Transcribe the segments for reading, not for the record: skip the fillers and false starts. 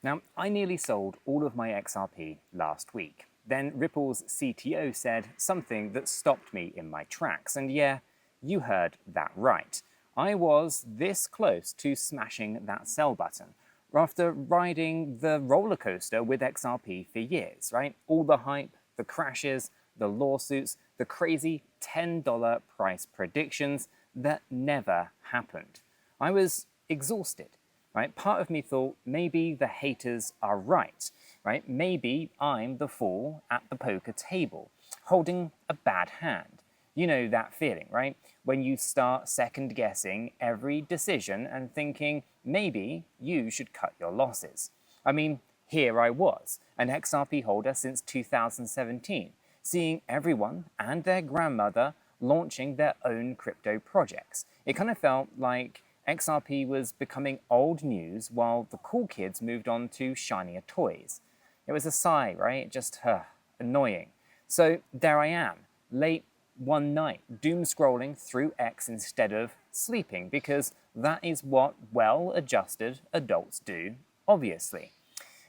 Now, I nearly sold all of my XRP last week. Then Ripple's CTO said something that stopped me in my tracks. And yeah, you heard that right. I was this close to smashing that sell button after riding the roller coaster with XRP for years, right? All the hype, the crashes, the lawsuits, the crazy $10 price predictions that never happened. I was exhausted. Right? Part of me thought maybe the haters are right, right? Maybe I'm the fool at the poker table, holding a bad hand. You know that feeling, right? When you start second-guessing every decision and thinking maybe you should cut your losses. I mean, here I was, an XRP holder since 2017, seeing everyone and their grandmother launching their own crypto projects. It kind of felt like XRP was becoming old news while the cool kids moved on to shinier toys. It was a sigh, right? Just annoying. So there I am, late one night, doom scrolling through X instead of sleeping, because that is what well-adjusted adults do, obviously.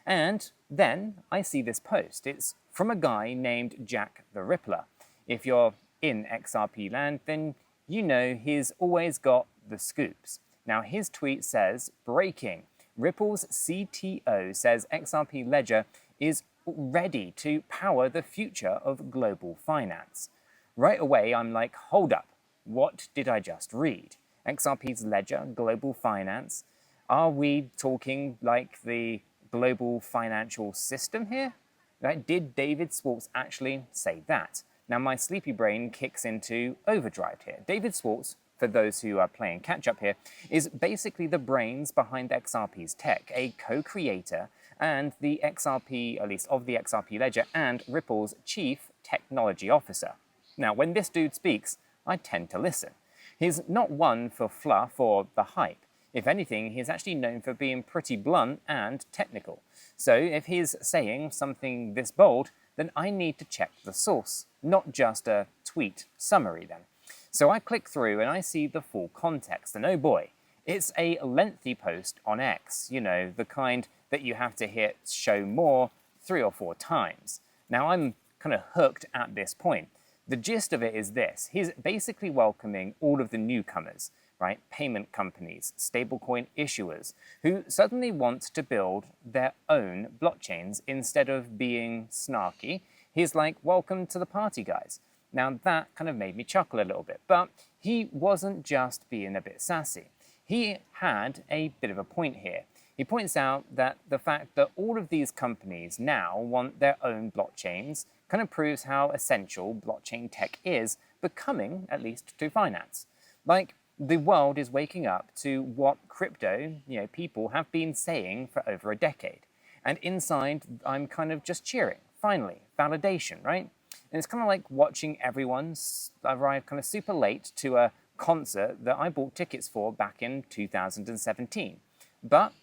And then I see this post. It's from a guy named Jack the Rippler. If you're in XRP land, then you know he's always got the scoops. Now, his tweet says, breaking, Ripple's CTO says XRP Ledger is ready to power the future of global finance. Right away, I'm like, hold up, what did I just read? XRP's Ledger, global finance? Are we talking like the global financial system here? Right? Did David Schwartz actually say that? Now, my sleepy brain kicks into overdrive here. David Schwartz, for those who are playing catch-up here, is basically the brains behind XRP's tech, a co-creator and the XRP, at least of the XRP Ledger, and Ripple's chief technology officer. Now, when this dude speaks, I tend to listen. He's not one for fluff or the hype. If anything, he's actually known for being pretty blunt and technical. So if he's saying something this bold, then I need to check the source, not just a tweet summary then. So I click through and I see the full context, and oh boy, it's a lengthy post on X, you know, the kind that you have to hit show more 3 or 4 times. Now I'm kind of hooked at this point. The gist of it is this: he's basically welcoming all of the newcomers, right? Payment companies, stablecoin issuers, who suddenly want to build their own blockchains instead of being snarky. He's like, welcome to the party, guys. Now that kind of made me chuckle a little bit, but he wasn't just being a bit sassy. He had a bit of a point here. He points out that the fact that all of these companies now want their own blockchains kind of proves how essential blockchain tech is becoming, at least to finance. Like, the world is waking up to what crypto, people have been saying for over a decade. And inside, I'm kind of just cheering. Finally, validation, right? And it's kind of like watching everyone arrive kind of super late to a concert that I bought tickets for back in 2017. But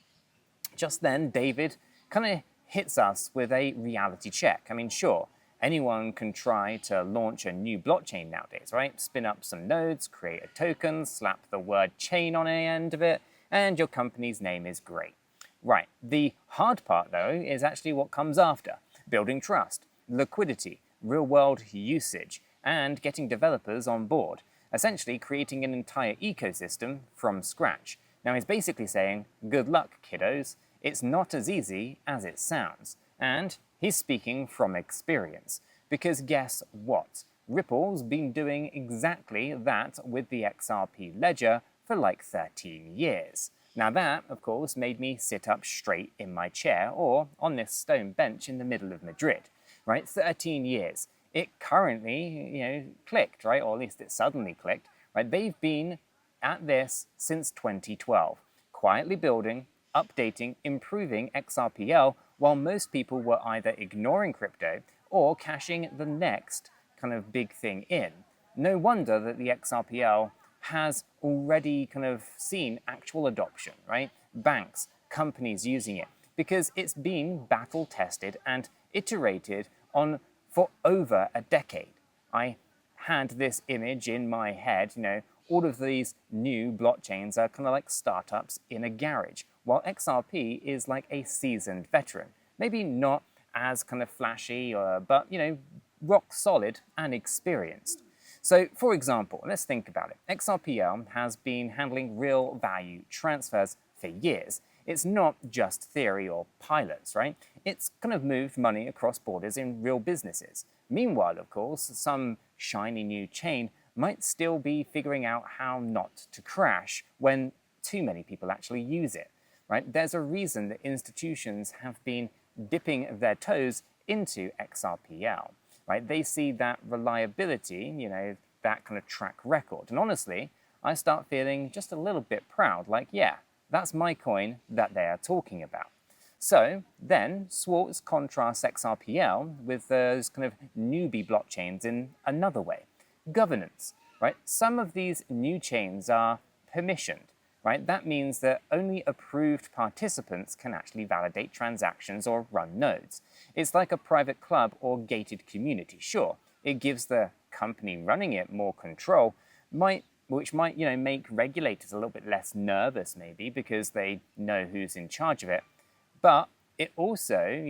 just then, David kind of hits us with a reality check. I mean, sure, anyone can try to launch a new blockchain nowadays, right? Spin up some nodes, create a token, slap the word chain on the end of it, and your company's name is great. Right, the hard part, though, is actually what comes after: building trust, liquidity, real-world usage, and getting developers on board, essentially creating an entire ecosystem from scratch. Now, he's basically saying, good luck, kiddos. It's not as easy as it sounds. And he's speaking from experience. Because guess what? Ripple's been doing exactly that with the XRP Ledger for like 13 years. Now that, of course, made me sit up straight in my chair or on this stone bench in the middle of Madrid. Right, 13 years. It currently, clicked, right? Or at least it suddenly clicked, right? They've been at this since 2012, quietly building, updating, improving XRPL, while most people were either ignoring crypto or cashing the next kind of big thing in. No wonder that the XRPL has already kind of seen actual adoption, right? Banks, companies using it, because it's been battle tested and iterated on for over a decade. I had this image in my head, all of these new blockchains are kind of like startups in a garage, while XRP is like a seasoned veteran. Maybe not as kind of flashy, but, rock solid and experienced. So, for example, let's think about it. XRPL has been handling real value transfers for years. It's not just theory or pilots, right? It's kind of moved money across borders in real businesses. Meanwhile, of course, some shiny new chain might still be figuring out how not to crash when too many people actually use it, right? There's a reason that institutions have been dipping their toes into XRPL, right? They see that reliability, that kind of track record. And honestly, I start feeling just a little bit proud, like, yeah, that's my coin that they are talking about. So then Schwartz contrasts XRPL with those kind of newbie blockchains in another way. Governance, right? Some of these new chains are permissioned, right? That means that only approved participants can actually validate transactions or run nodes. It's like a private club or gated community. Sure, it gives the company running it more control, which might, make regulators a little bit less nervous maybe because they know who's in charge of it. But it also,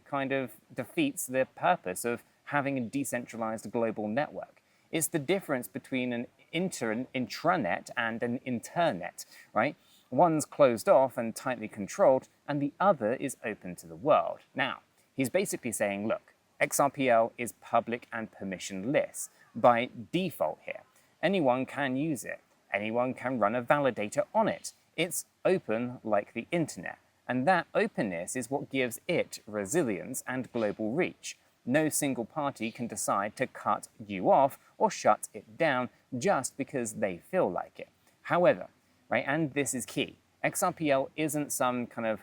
kind of defeats the purpose of having a decentralized global network. It's the difference between an intranet and an internet, right? One's closed off and tightly controlled, and the other is open to the world. Now, he's basically saying, look, XRPL is public and permissionless by default here. Anyone can use it. Anyone can run a validator on it. It's open like the internet. And that openness is what gives it resilience and global reach. No single party can decide to cut you off or shut it down just because they feel like it. However, right, and this is key, XRPL isn't some kind of,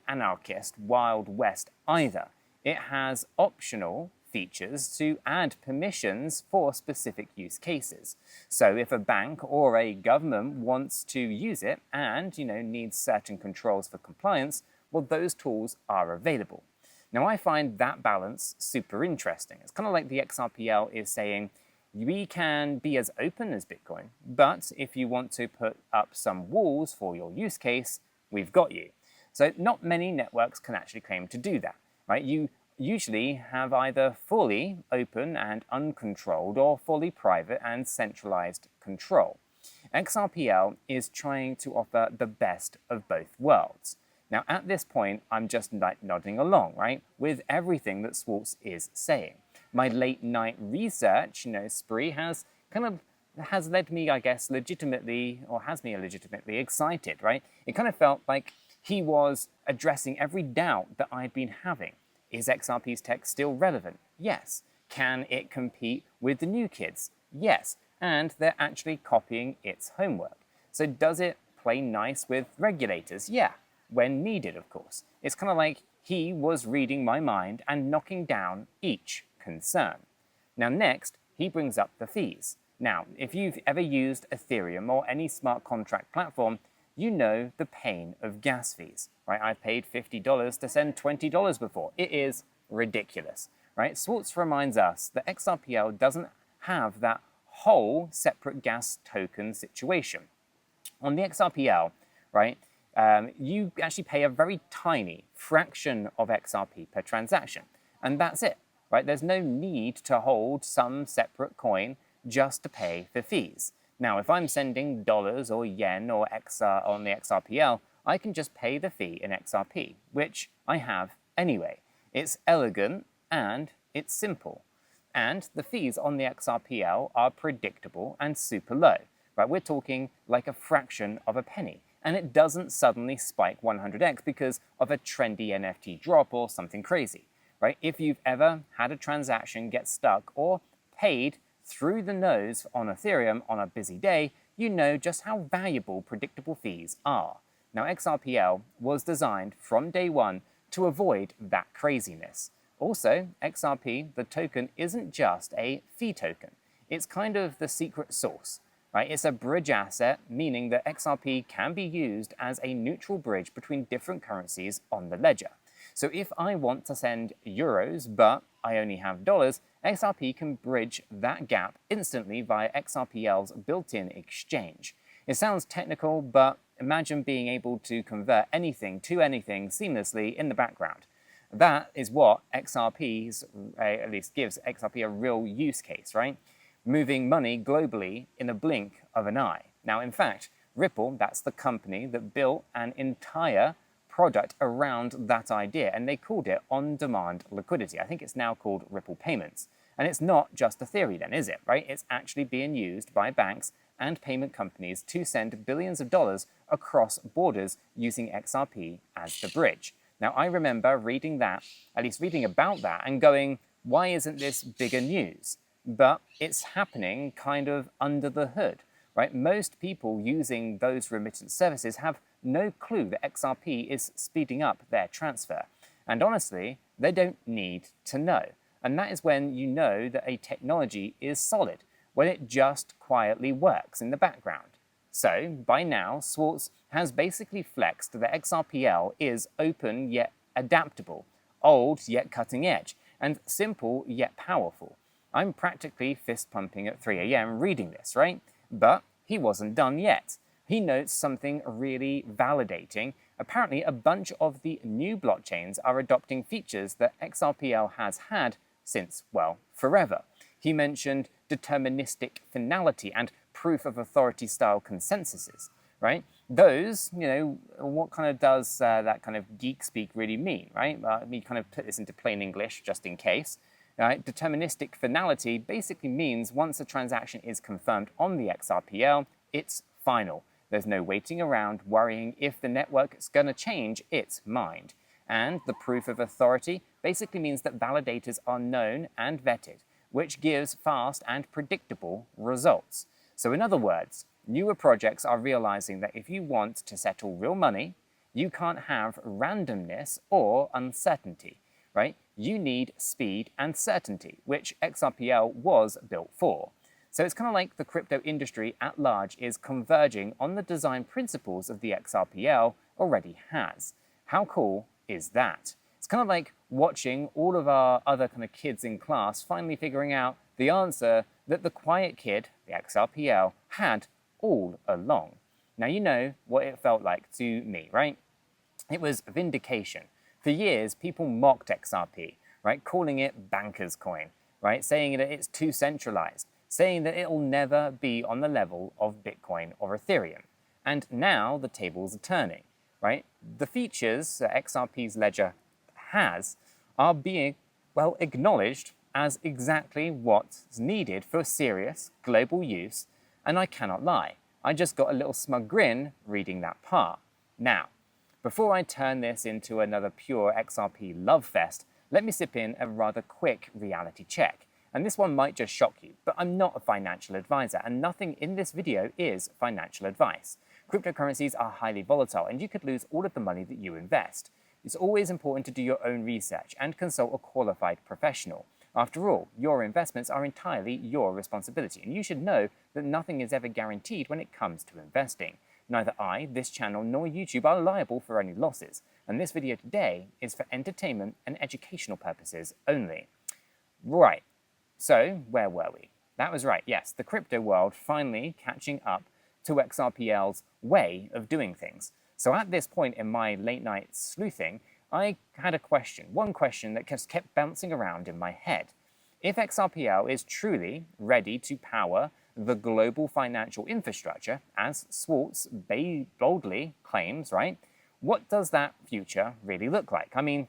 anarchist Wild West either. It has optional features to add permissions for specific use cases. So if a bank or a government wants to use it and, needs certain controls for compliance, well, those tools are available. Now, I find that balance super interesting. It's kind of like the XRPL is saying, we can be as open as Bitcoin, but if you want to put up some walls for your use case, we've got you. So not many networks can actually claim to do that, right? You usually have either fully open and uncontrolled or fully private and centralized control. XRPL is trying to offer the best of both worlds. Now, at this point, I'm just nodding along, right, with everything that Schwartz is saying. My late night research, spree has led me, I guess, legitimately excited, right? It kind of felt like he was addressing every doubt that I'd been having. Is XRP's tech still relevant? Yes. Can it compete with the new kids? Yes. And they're actually copying its homework. So does it play nice with regulators? Yeah. When needed, of course. It's kind of like he was reading my mind and knocking down each concern. Now next, he brings up the fees. Now, if you've ever used Ethereum or any smart contract platform, you know the pain of gas fees, right? I've paid $50 to send $20 before. It is ridiculous, right? Schwartz reminds us that XRPL doesn't have that whole separate gas token situation. On the XRPL, right, you actually pay a very tiny fraction of XRP per transaction, and that's it, right? There's no need to hold some separate coin just to pay for fees. Now, if I'm sending dollars or yen or XR on the XRPL, I can just pay the fee in XRP, which I have anyway. It's elegant and it's simple. And the fees on the XRPL are predictable and super low, right? We're talking like a fraction of a penny. And it doesn't suddenly spike 100x because of a trendy NFT drop or something crazy, right? If you've ever had a transaction get stuck or paid through the nose on Ethereum on a busy day, you know just how valuable predictable fees are. Now, XRPL was designed from day one to avoid that craziness. Also, XRP, the token, isn't just a fee token. It's kind of the secret sauce, right? It's a bridge asset, meaning that XRP can be used as a neutral bridge between different currencies on the ledger. So if I want to send euros, but I only have dollars, XRP can bridge that gap instantly via XRPL's built-in exchange. It sounds technical, but Imagine being able to convert anything to anything seamlessly in the background. That is what XRPs, at least gives XRP a real use case, right? Moving money globally in a blink of an eye. Now, in fact, Ripple, that's the company that built an entire product around that idea, and they called it on-demand liquidity. I think it's now called Ripple Payments. And it's not just a theory then, is it, right? It's actually being used by banks and payment companies to send billions of dollars across borders using XRP as the bridge. Now, I remember reading that, at least reading about that, and going, why isn't this bigger news? But it's happening kind of under the hood, right? Most people using those remittance services have no clue that XRP is speeding up their transfer. And honestly, they don't need to know. And that is when you know that a technology is solid, when it just quietly works in the background. So, by now, Schwartz has basically flexed that XRPL is open yet adaptable, old yet cutting edge, and simple yet powerful. I'm practically fist pumping at 3 a.m. reading this, right? But he wasn't done yet. He notes something really validating. Apparently, a bunch of the new blockchains are adopting features that XRPL has had since, well, forever. He mentioned deterministic finality and proof of authority style consensuses, right? Those, what kind of does that kind of geek speak really mean, right? Let me kind of put this into plain English just in case. Right? Deterministic finality basically means once a transaction is confirmed on the XRPL, it's final. There's no waiting around worrying if the network is going to change its mind. And the proof of authority basically means that validators are known and vetted, which gives fast and predictable results. So in other words, newer projects are realizing that if you want to settle real money, you can't have randomness or uncertainty, right? You need speed and certainty, which XRPL was built for. So it's kind of like the crypto industry at large is converging on the design principles of the XRPL already has. How cool is that? It's kind of like watching all of our other kind of kids in class finally figuring out the answer that the quiet kid, the XRPL, had all along. Now you know what it felt like to me, right? It was vindication. For years, people mocked XRP, right? Calling it banker's coin, right? Saying that it's too centralized, saying that it'll never be on the level of Bitcoin or Ethereum. And now the tables are turning, right? The features that XRP's ledger has are being, well, acknowledged as exactly what's needed for serious global use, and I cannot lie, I just got a little smug grin reading that part. Now, before I turn this into another pure XRP love fest, let me sip in a rather quick reality check. And this one might just shock you, but I'm not a financial advisor, and nothing in this video is financial advice. Cryptocurrencies are highly volatile, and you could lose all of the money that you invest. It's always important to do your own research and consult a qualified professional. After all, your investments are entirely your responsibility, and you should know that nothing is ever guaranteed when it comes to investing. Neither I, this channel, nor YouTube are liable for any losses, and this video today is for entertainment and educational purposes only. Right, so where were we? That was right, yes, the crypto world finally catching up to XRPL's way of doing things. So at this point in my late night sleuthing, I had a question, one question that just kept bouncing around in my head. If XRPL is truly ready to power the global financial infrastructure, as Schwartz boldly claims, right? What does that future really look like? I mean,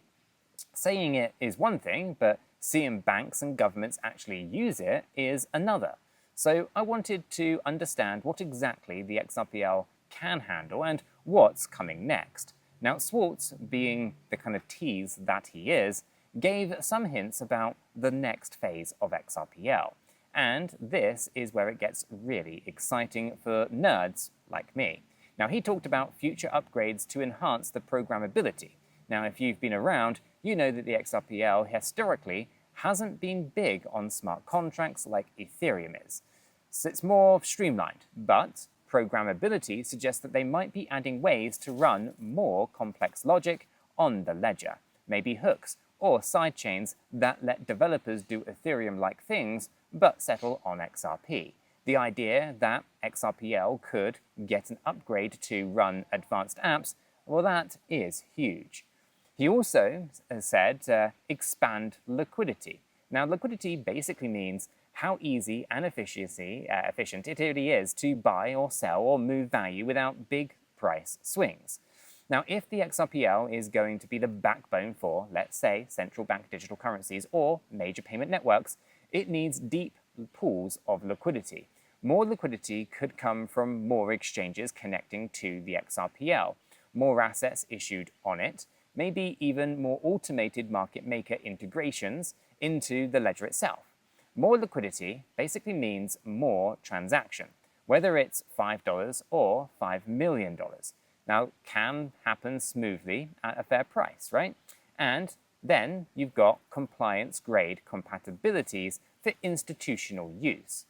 saying it is one thing, but seeing banks and governments actually use it is another. So I wanted to understand what exactly the XRPL can handle and what's coming next. Now, Schwartz, being the kind of tease that he is, gave some hints about the next phase of XRPL. And this is where it gets really exciting for nerds like me. Now, he talked about future upgrades to enhance the programmability. Now, if you've been around, you know that the XRPL historically hasn't been big on smart contracts like Ethereum is. So it's more streamlined, but programmability suggests that they might be adding ways to run more complex logic on the ledger, maybe hooks or sidechains that let developers do Ethereum-like things but settle on XRP. The idea that XRPL could get an upgrade to run advanced apps, well, that is huge. He also said expand liquidity. Now, liquidity basically means how easy and efficient it really is to buy or sell or move value without big price swings. Now, if the XRPL is going to be the backbone for, let's say, central bank digital currencies or major payment networks, it needs deep pools of liquidity. More liquidity could come from more exchanges connecting to the XRPL, more assets issued on it, maybe even more automated market maker integrations into the ledger itself. More liquidity basically means more transaction, whether it's $5 or $5 million. Now, can happen smoothly at a fair price, right? And then you've got compliance-grade compatibilities for institutional use.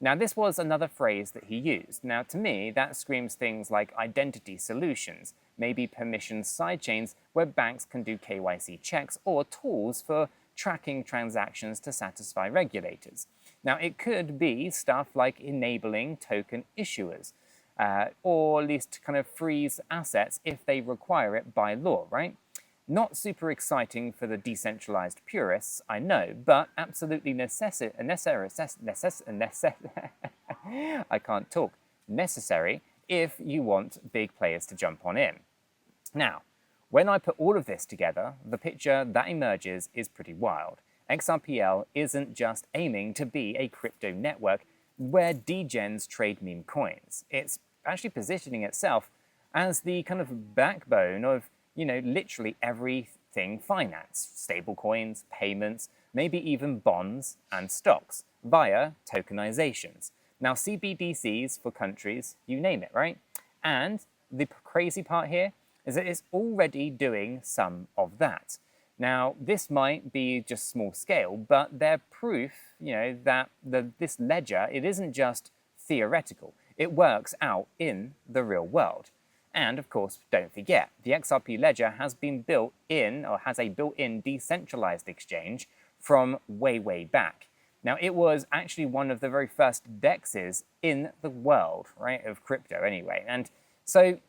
Now, this was another phrase that he used. Now, to me, that screams things like identity solutions, maybe permission sidechains where banks can do KYC checks, or tools for tracking transactions to satisfy regulators. Now, it could be stuff like enabling token issuers, or at least kind of freeze assets if they require it by law, right? Not super exciting for the decentralized purists, I know, but absolutely necessary if you want big players to jump on in. Now, when I put all of this together, the picture that emerges is pretty wild. XRPL isn't just aiming to be a crypto network where degens trade meme coins. It's actually positioning itself as the kind of backbone of, literally everything finance, stablecoins, payments, maybe even bonds and stocks via tokenizations. Now, CBDCs for countries, you name it, right? And the crazy part here is that it's already doing some of that. Now, this might be just small scale, but they're proof, that this ledger, it isn't just theoretical. It works out in the real world. And of course, don't forget, the XRP Ledger has been built in, or has a built-in decentralized exchange from way back. Now, it was actually one of the very first DEXs in the world, right, of crypto anyway. And so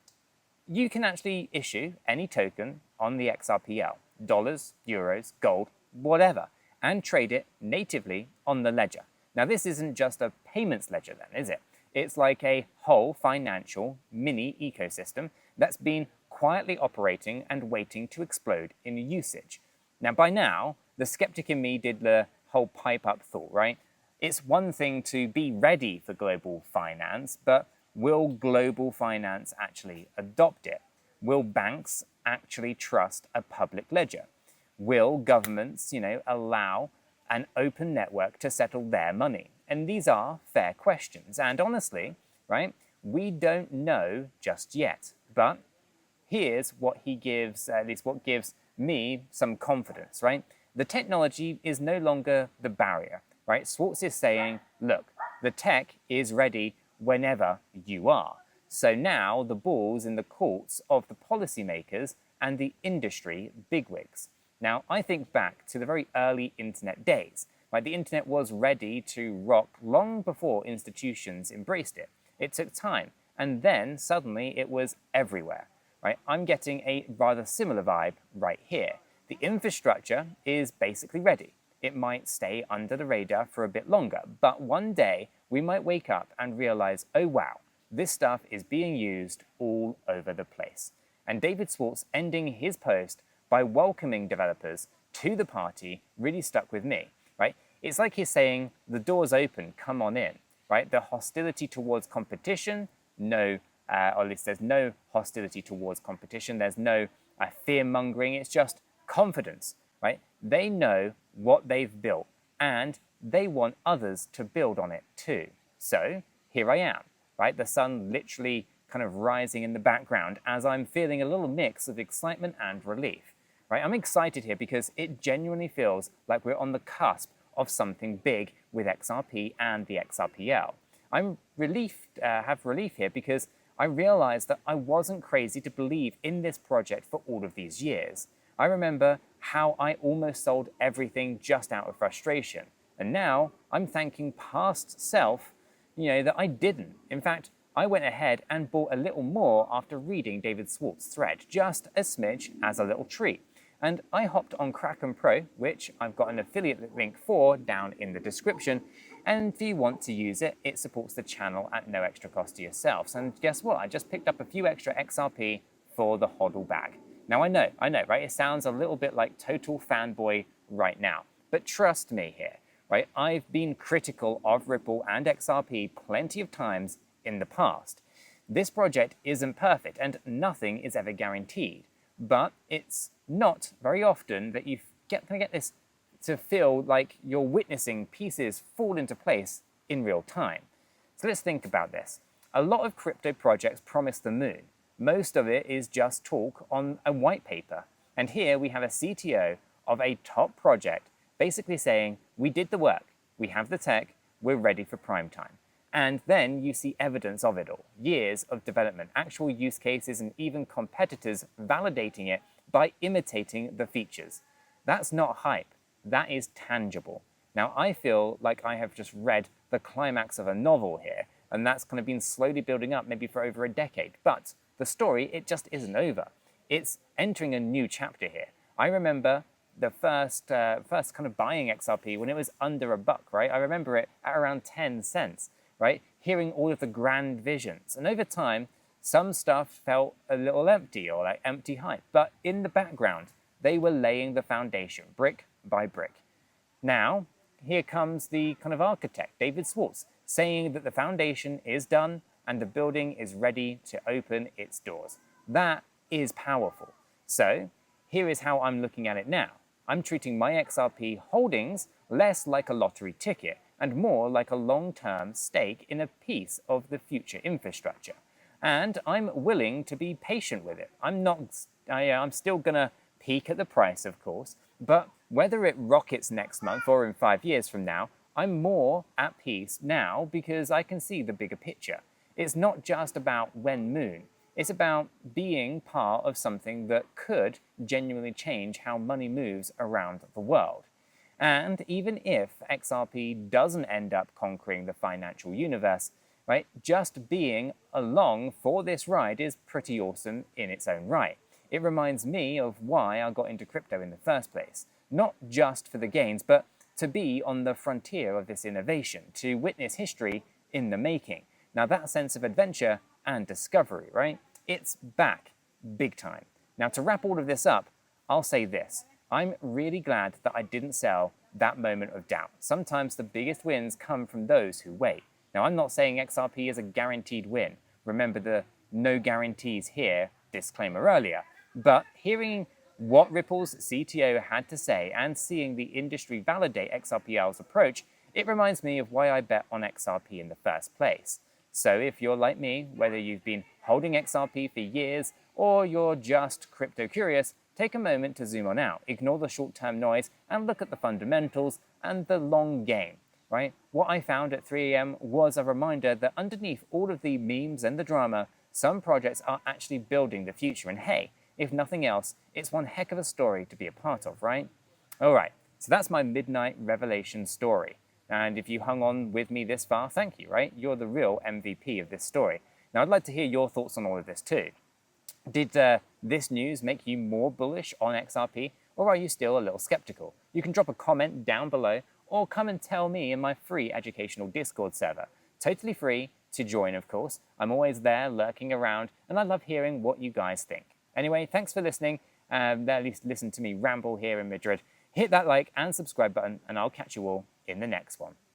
you can actually issue any token on the XRPL, dollars, euros, gold, whatever, and trade it natively on the ledger. Now, this isn't just a payments ledger then, is it? It's like a whole financial mini ecosystem that's been quietly operating and waiting to explode in usage. Now, by now, the skeptic in me did the whole pipe up thought, right? It's one thing to be ready for global finance, but will global finance actually adopt it? Will banks actually trust a public ledger? Will governments, allow an open network to settle their money? And these are fair questions. And honestly, right, we don't know just yet. But here's what he gives, at least what gives me some confidence, right? The technology is no longer the barrier, right? Schwartz is saying, look, the tech is ready whenever you are. So now the ball's in the courts of the policymakers and the industry bigwigs. Now, I think back to the very early internet days. Right, the internet was ready to rock long before institutions embraced it. It took time, and then suddenly it was everywhere. Right? I'm getting a rather similar vibe right here. The infrastructure is basically ready. It might stay under the radar for a bit longer, but one day we might wake up and realize, oh wow, this stuff is being used all over the place. And David Schwartz ending his post by welcoming developers to the party really stuck with me. Right? It's like he's saying, the door's open, come on in, right? The hostility towards competition, no, or at least there's no hostility towards competition. There's no fear-mongering. It's just confidence, right? They know what they've built, and they want others to build on it too. So here I am, right? The sun literally kind of rising in the background as I'm feeling a little mix of excitement and relief. Right? I'm excited here because it genuinely feels like we're on the cusp of something big with XRP and the XRPL. I'm have relief here because I realized that I wasn't crazy to believe in this project for all of these years. I remember how I almost sold everything just out of frustration. And now I'm thanking past self, that I didn't. In fact, I went ahead and bought a little more after reading David Schwartz's thread, just a smidge as a little treat. And I hopped on Kraken Pro, which I've got an affiliate link for down in the description. And if you want to use it, it supports the channel at no extra cost to yourselves. And guess what? I just picked up a few extra XRP for the hodl bag. Now I know, right? It sounds a little bit like total fanboy right now, but trust me here, right? I've been critical of Ripple and XRP plenty of times in the past. This project isn't perfect and nothing is ever guaranteed, but it's not very often that you get this to feel like you're witnessing pieces fall into place in real time. So let's think about this. A lot of crypto projects promise the moon. Most of it is just talk on a white paper. And here we have a CTO of a top project basically saying, we did the work, we have the tech, we're ready for prime time. And then you see evidence of it all. Years of development, actual use cases, and even competitors validating it by imitating the features. That's not hype, that is tangible. Now I feel like I have just read the climax of a novel here, and that's kind of been slowly building up maybe for over a decade. But the story, it just isn't over. It's entering a new chapter here. I remember the first kind of buying XRP when it was under $1, right? I remember it at around 10 cents, right? Hearing all of the grand visions. And over time, some stuff felt a little empty or like empty hype. But in the background, they were laying the foundation, brick by brick. Now, here comes the kind of architect, David Schwartz, saying that the foundation is done and the building is ready to open its doors. That is powerful. So here is how I'm looking at it now. I'm treating my XRP holdings less like a lottery ticket and more like a long-term stake in a piece of the future infrastructure. And I'm willing to be patient with it. I'm still gonna peak at the price, of course, but whether it rockets next month or in 5 years from now, I'm more at peace now because I can see the bigger picture. It's not just about when moon. It's about being part of something that could genuinely change how money moves around the world. And even if XRP doesn't end up conquering the financial universe, right, just being along for this ride is pretty awesome in its own right. It reminds me of why I got into crypto in the first place. Not just for the gains, but to be on the frontier of this innovation, to witness history in the making. Now that sense of adventure and discovery, right? It's back, big time. Now to wrap all of this up, I'll say this. I'm really glad that I didn't sell that moment of doubt. Sometimes the biggest wins come from those who wait. Now I'm not saying XRP is a guaranteed win. Remember the no guarantees here disclaimer earlier. But hearing what Ripple's CTO had to say and seeing the industry validate XRPL's approach, it reminds me of why I bet on XRP in the first place. So if you're like me, whether you've been holding XRP for years or you're just crypto curious, take a moment to zoom on out, ignore the short-term noise and look at the fundamentals and the long game, right? What I found at 3 AM was a reminder that underneath all of the memes and the drama, some projects are actually building the future. And hey, if nothing else, it's one heck of a story to be a part of, right? All right, so that's my midnight revelation story. And if you hung on with me this far, thank you, right? You're the real MVP of this story. Now, I'd like to hear your thoughts on all of this too. Did this news make you more bullish on XRP, or are you still a little skeptical? You can drop a comment down below, or come and tell me in my free educational Discord server. Totally free to join, of course. I'm always there lurking around, and I love hearing what you guys think. Anyway, thanks for listening. At least listen to me ramble here in Madrid. Hit that like and subscribe button, and I'll catch you all in the next one.